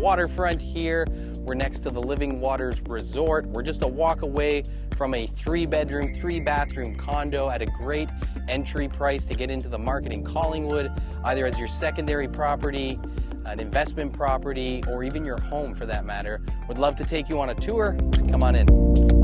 waterfront here. We're next to the Living Waters Resort. We're just a walk away from a 3-bedroom, 3-bathroom condo at a great entry price to get into the market in Collingwood, either as your secondary property, an investment property, or even your home for that matter. Would love to take you on a tour. Come on in.